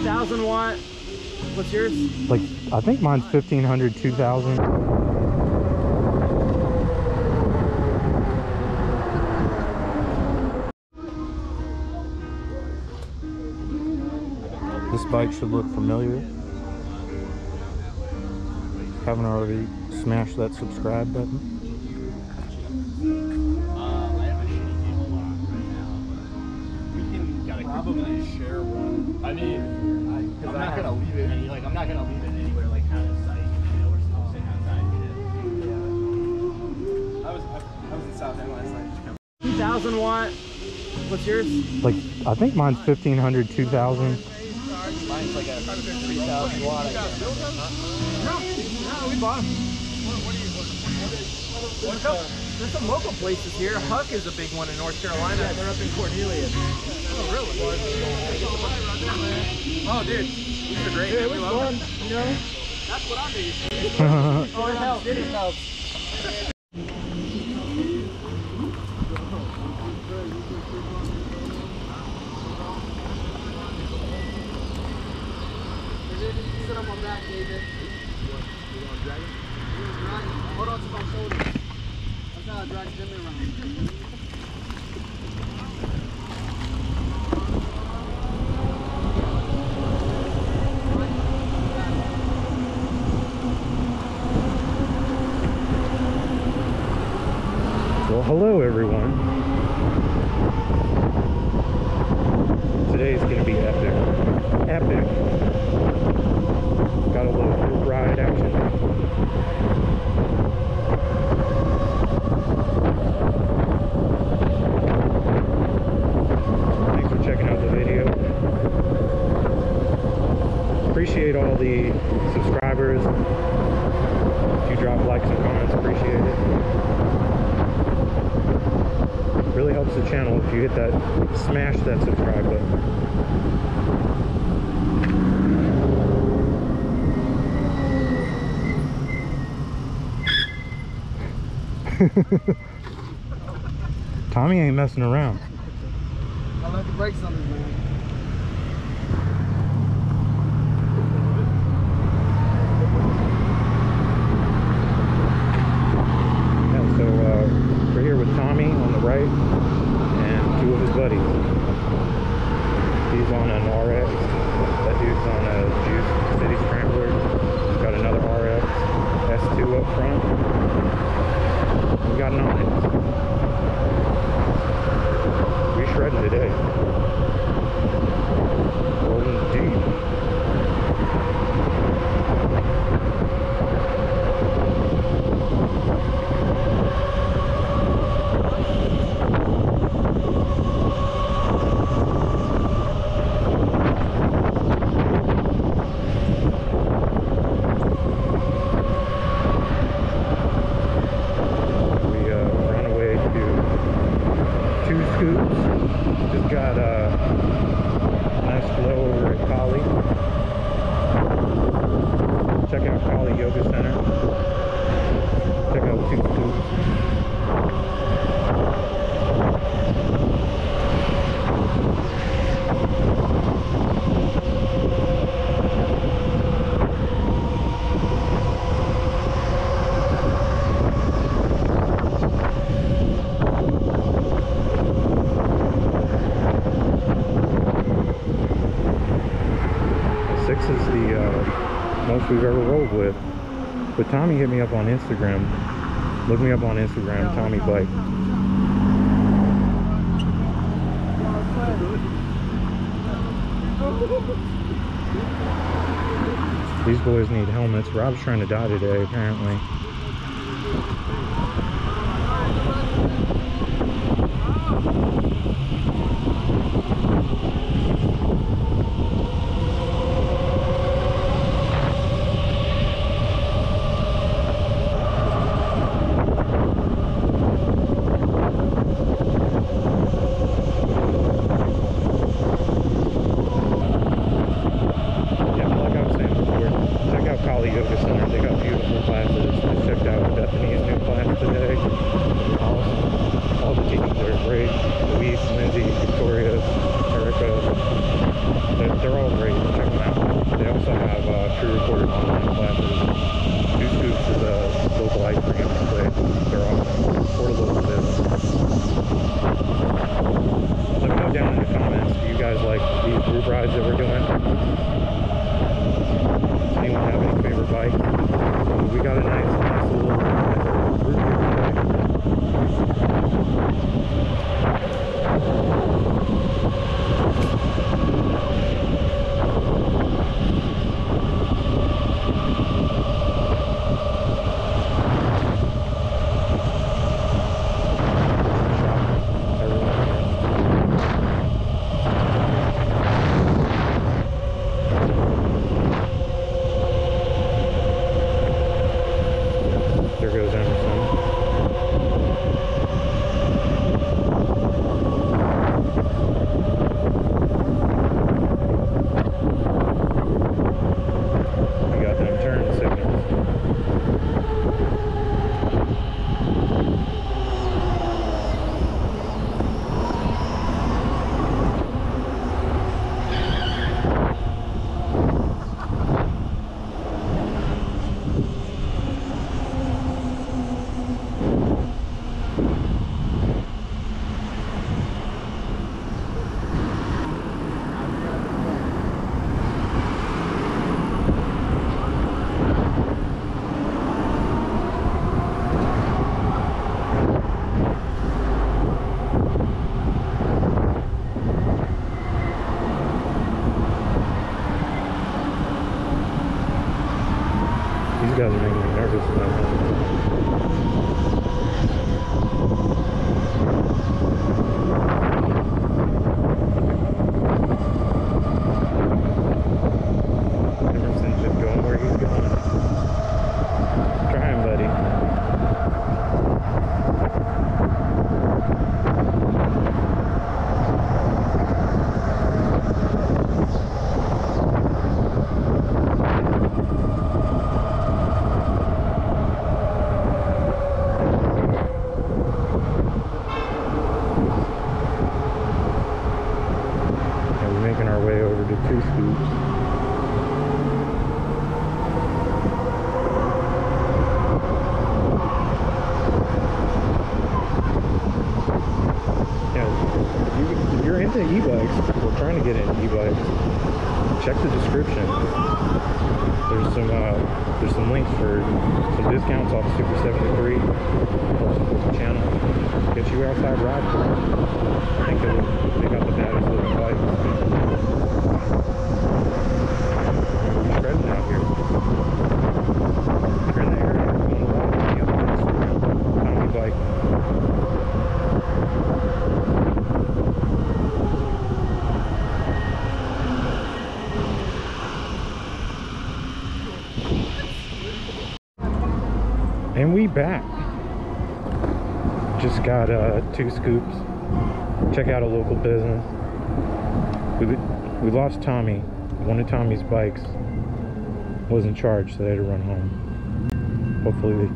2,000 watt. What's yours? Like, I think mine's 1,500, 2,000. This bike should look familiar. Haven't already smashed that subscribe button. I have a shitty cable lock right now. We can probably share one. I mean, I'm not gonna leave it I'm not gonna leave it anywhere like out of sight. You know, we're still sitting outside. Yeah. I was in South End last night. 2,000 watt. What's yours? Like, I think mine's 1,500, 2,000. Mine's like a 3,000 watt. No, we bought them. There's some local places here. Huck is a big one in North Carolina. Yeah, they're up in Cornelia. Oh, really? Oh, dude. These are great. Dude, it We was love fun, them. you know? That's what I'm used to. Oh, it helps. It helps. Sit on my back, David. You want to drag it? Hold on to my shoulder. That's how I drag Jimmy around. Well, hello everyone. Today's gonna be epic. Epic. Got a little group ride action. Thanks for checking out the video. Appreciate all the subscribers. If you drop likes and comments, appreciate it. Really helps the channel if you hit that, smash that subscribe button. Tommy ain't messing around. I left the brakes on this, man. Yeah, so we're here with Tommy on the right and two of his buddies. He's on an RX. That dude's on a Juice City Scrambler. Got another RX S2 up front. We got an Onyx. We shredding today. Rolling deep. Just got a nice flow over at Kali. Check out Kali Yoga Center. Check out Two Scoops. Is the most we've ever rolled with. But Tommy hit me up on Instagram. Look me up on Instagram, Tommy Bike. These boys need helmets. Rob's trying to die today, apparently. Yoga Center. They got beautiful classes. Just checked out Bethany's new class today. also have pre-recorded online classes. Two Scoops is a local ice cream place. They're awesome. Support a local business. Let me know down in the comments, do you guys like these group rides that we're doing? Anyone have any favorite bikes? We got a nice little group here today. These guys are making me nervous now. Emerson's just going where he's going. Try him, buddy. Making our way over to Two Scoops. Yeah, if you're into e-bikes, or trying to get into e-bikes, check the description. There's some links for some discounts off Super 73. Help support the channel. Get you outside ride for them. I think they got the baddest looking bikes. Shredding out here. If you're in the area, go on the walk on the other Instagram. Tommy Bike. And we back. Just got Two Scoops. Check out a local business. We lost Tommy. One of Tommy's bikes wasn't charged, so they had to run home. Hopefully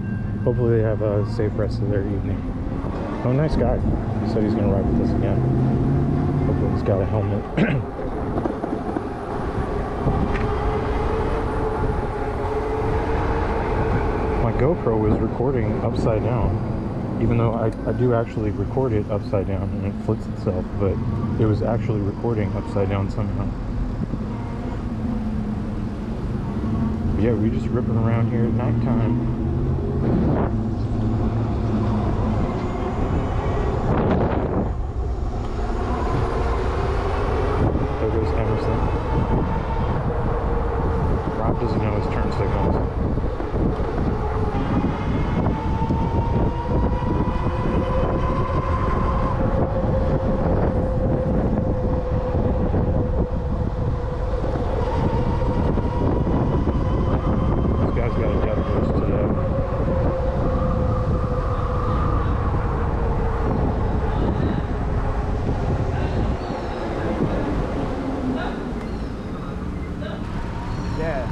they have a safe rest of their evening. Oh, nice guy. He said he's gonna ride with us again. Hopefully he's got a helmet. My GoPro was recording upside down. Even though I do actually record it upside down and it flips itself, but it was actually recording upside down somehow. But yeah, we just ripping around here at nighttime. There goes Emerson. Rob doesn't know his turn signals.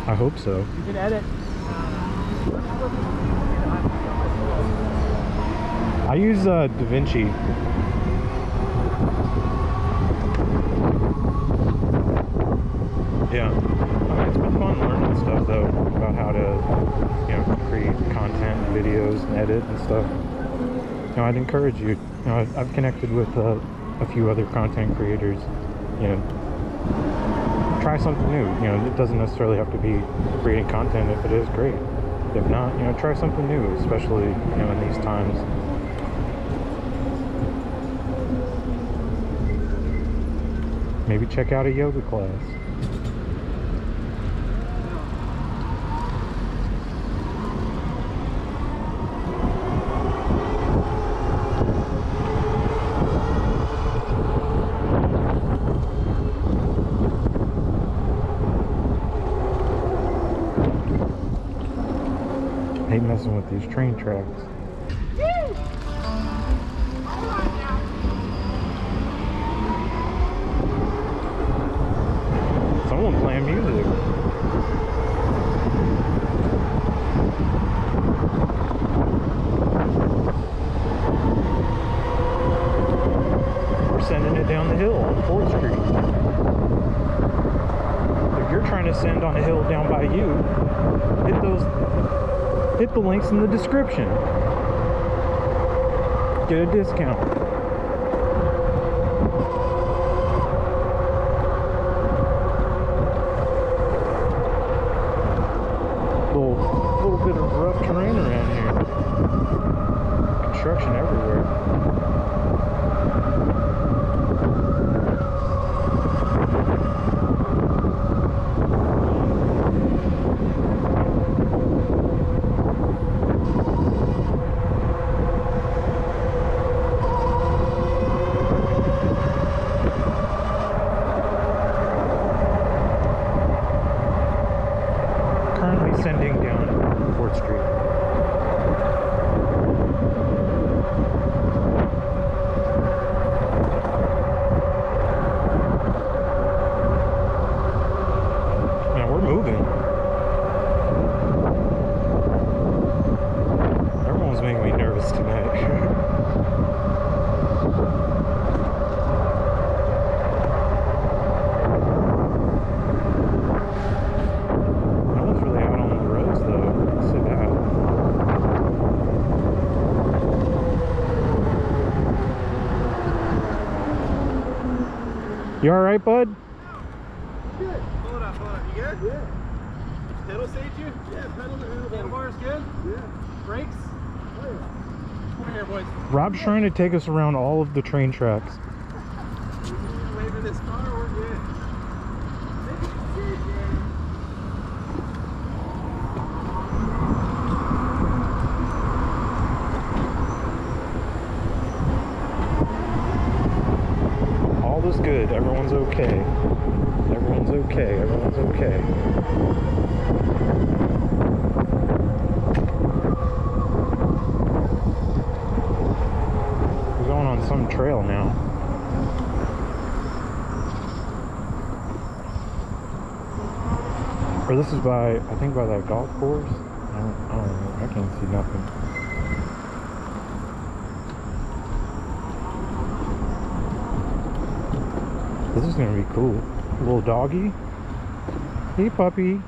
I hope so. You can edit. I use DaVinci. Yeah. it's been fun learning stuff though about how to, you know, create content, videos, and edit and stuff. You know, I'd encourage you. You know, I've connected with a few other content creators. You know, try something new. You know, it doesn't necessarily have to be creating content. If it is, great. If not, you know, try something new, especially, you know, in these times. Maybe check out a yoga class. Hate messing with these train tracks. Someone playing music. We're sending it down the hill on 4th Street. If you're trying to send on a hill down by you, hit the links in the description. Get a discount. Little bit of rough terrain around here. Construction everywhere. Sending down 4th Street. Now we're moving. Everyone's making me nervous tonight. You alright, bud? Good. Hold up. You good? Yeah. Pedal stage you? Yeah, pedal the hill. Handlebars good? Yeah. Brakes? Oh, yeah. Over here, boys. Rob's trying to take us around all of the train tracks. Waving this car, we're good. All is good. Everyone's okay. Everyone's okay. Everyone's okay. We're going on some trail now. Or this is by, I think by that golf course. I don't know. I can't see nothing. This is gonna be cool. Little doggy. Hey, puppy.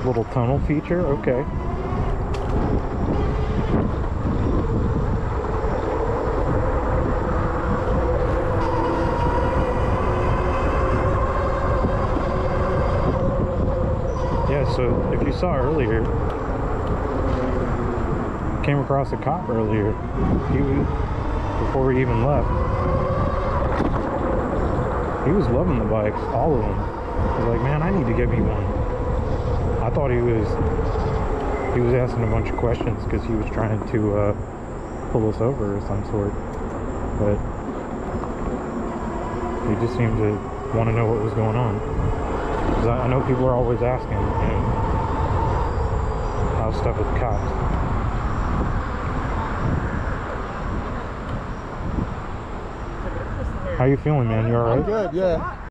Little tunnel feature, okay. Yeah, so if you saw earlier, came across a cop earlier. He was, before we even left, he was loving the bikes, all of them. He was like, man, I need to get me one. I thought he was asking a bunch of questions because he was trying to pull us over of some sort, but he just seemed to want to know what was going on. Because I know people are always asking, you know, stuff with cops. How you feeling, man? You alright? Good, yeah.